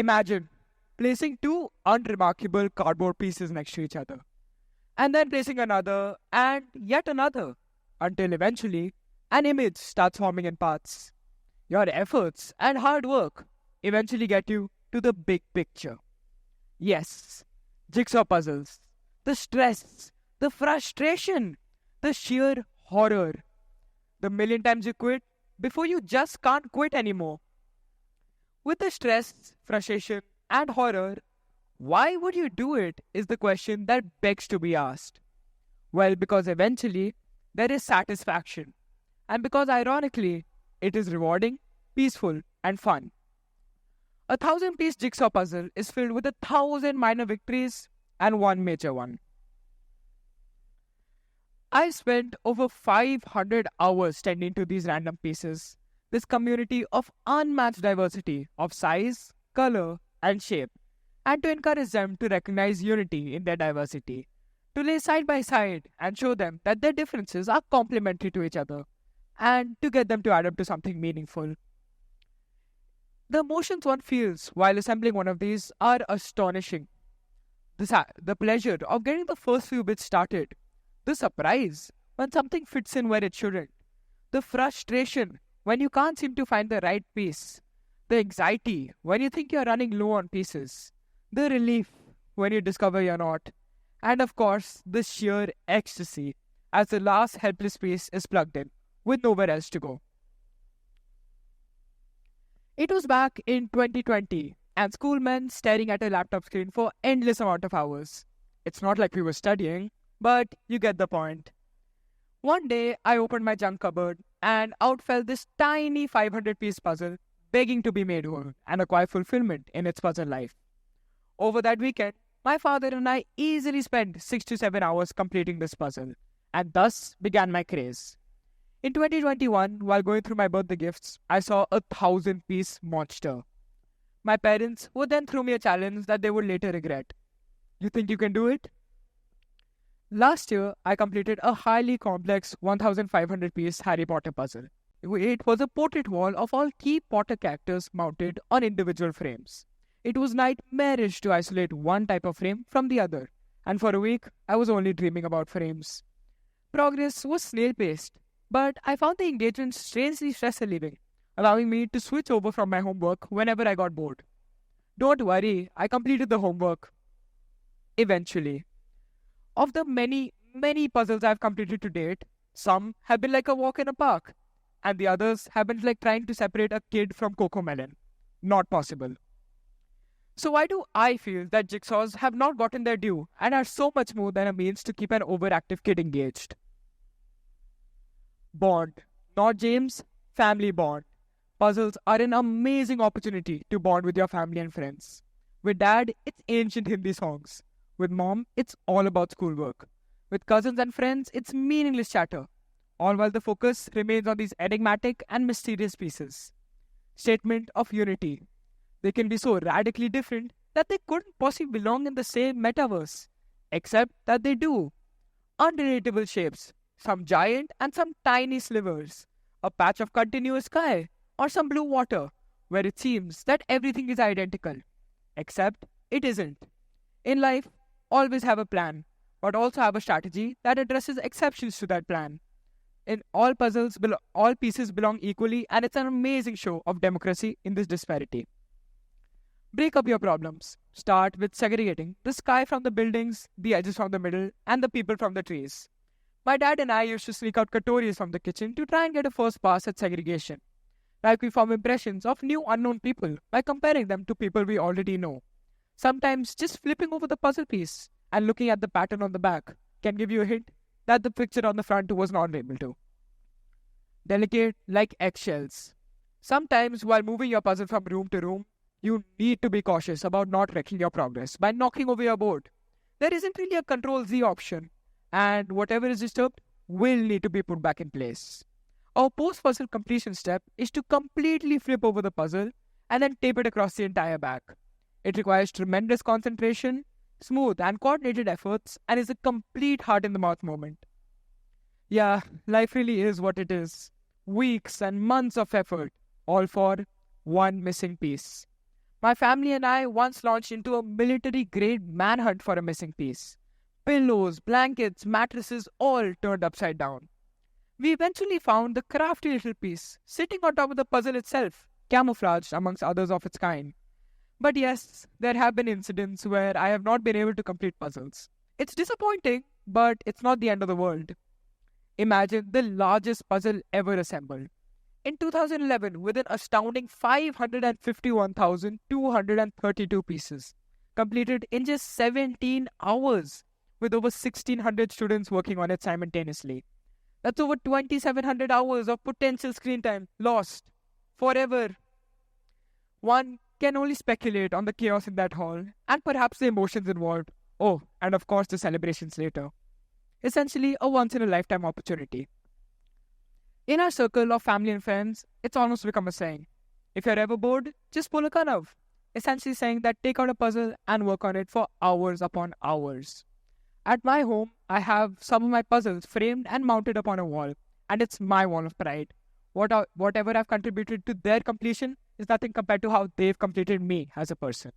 Imagine placing two unremarkable cardboard pieces next to each other, and then placing another and yet another, until eventually an image starts forming in parts. Your efforts and hard work eventually get you to the big picture. Yes, jigsaw puzzles, the stress, the frustration, the sheer horror, the million times you quit before you just can't quit anymore. With the stress, frustration, and horror, why would you do it is the question that begs to be asked. Well, because eventually there is satisfaction, and because ironically it is rewarding, peaceful, and fun. A 1,000 piece jigsaw puzzle is filled with 1,000 minor victories and one major one. I spent over 500 hours tending to these random pieces, this community of unmatched diversity of size, color, and shape, and to encourage them to recognize unity in their diversity, to lay side by side and show them that their differences are complementary to each other, and to get them to add up to something meaningful. The emotions one feels while assembling one of these are astonishing. The pleasure of getting the first few bits started, the surprise when something fits in where it shouldn't, the frustration when you can't seem to find the right piece, the anxiety when you think you're running low on pieces, the relief when you discover you're not, and of course, the sheer ecstasy as the last helpless piece is plugged in with nowhere else to go. It was back in 2020, and schoolmen staring at a laptop screen for endless amount of hours. It's not like we were studying, but you get the point. One day, I opened my junk cupboard, and out fell this tiny 500-piece puzzle, begging to be made whole and acquire fulfillment in its puzzle life. Over that weekend, my father and I easily spent 6 to 7 hours completing this puzzle, and thus began my craze. In 2021, while going through my birthday gifts, I saw a 1,000-piece monster. My parents would then throw me a challenge that they would later regret. You think you can do it? Last year, I completed a highly complex 1,500-piece Harry Potter puzzle. It was a portrait wall of all key Potter characters mounted on individual frames. It was nightmarish to isolate one type of frame from the other, and for a week, I was only dreaming about frames. Progress was snail-paced, but I found the engagement strangely stress-relieving, allowing me to switch over from my homework whenever I got bored. Don't worry, I completed the homework. Eventually. Of the many, many puzzles I've completed to date, some have been like a walk in a park, and the others have been like trying to separate a kid from Cocomelon. Not possible. So why do I feel that jigsaws have not gotten their due and are so much more than a means to keep an overactive kid engaged? Bond. Not James, family bond. Puzzles are an amazing opportunity to bond with your family and friends. With dad, it's ancient Hindi songs. With mom, it's all about schoolwork. With cousins and friends, it's meaningless chatter. All while the focus remains on these enigmatic and mysterious pieces. Statement of unity. They can be so radically different that they couldn't possibly belong in the same metaverse. Except that they do. Unrelatable shapes. Some giant and some tiny slivers. A patch of continuous sky. Or some blue water. Where it seems that everything is identical. Except it isn't. In life, always have a plan. But also have a strategy that addresses exceptions to that plan. In all puzzles, all pieces belong equally, and it's an amazing show of democracy in this disparity. Break up your problems. Start with segregating the sky from the buildings, the edges from the middle, and the people from the trees. My dad and I used to sneak out katoris from the kitchen to try and get a first pass at segregation. Like we form impressions of new unknown people by comparing them to people we already know. Sometimes just flipping over the puzzle piece and looking at the pattern on the back can give you a hint that the picture on the front was not able to. Delicate like eggshells. Sometimes while moving your puzzle from room to room, you need to be cautious about not wrecking your progress by knocking over your board. There isn't really a Control Z option, and whatever is disturbed will need to be put back in place. Our post-puzzle completion step is to completely flip over the puzzle and then tape it across the entire back. It requires tremendous concentration, smooth and coordinated efforts, and is a complete heart-in-the-mouth moment. Yeah, life really is what it is. Weeks and months of effort, all for one missing piece. My family and I once launched into a military grade manhunt for a missing piece. Pillows, blankets, mattresses all turned upside down. We eventually found the crafty little piece sitting on top of the puzzle itself, camouflaged amongst others of its kind. But yes, there have been incidents where I have not been able to complete puzzles. It's disappointing, but it's not the end of the world. Imagine the largest puzzle ever assembled. In 2011, with an astounding 551,232 pieces, completed in just 17 hours, with over 1,600 students working on it simultaneously. That's over 2,700 hours of potential screen time lost forever. One can only speculate on the chaos in that hall and perhaps the emotions involved. Oh, and of course the celebrations later. Essentially, a once in a lifetime opportunity. In our circle of family and friends, it's almost become a saying. If you're ever bored, just pull a Kanav. Essentially saying that take out a puzzle and work on it for hours upon hours. At my home, I have some of my puzzles framed and mounted upon a wall, and it's my wall of pride. Whatever I've contributed to their completion is nothing compared to how they've completed me as a person.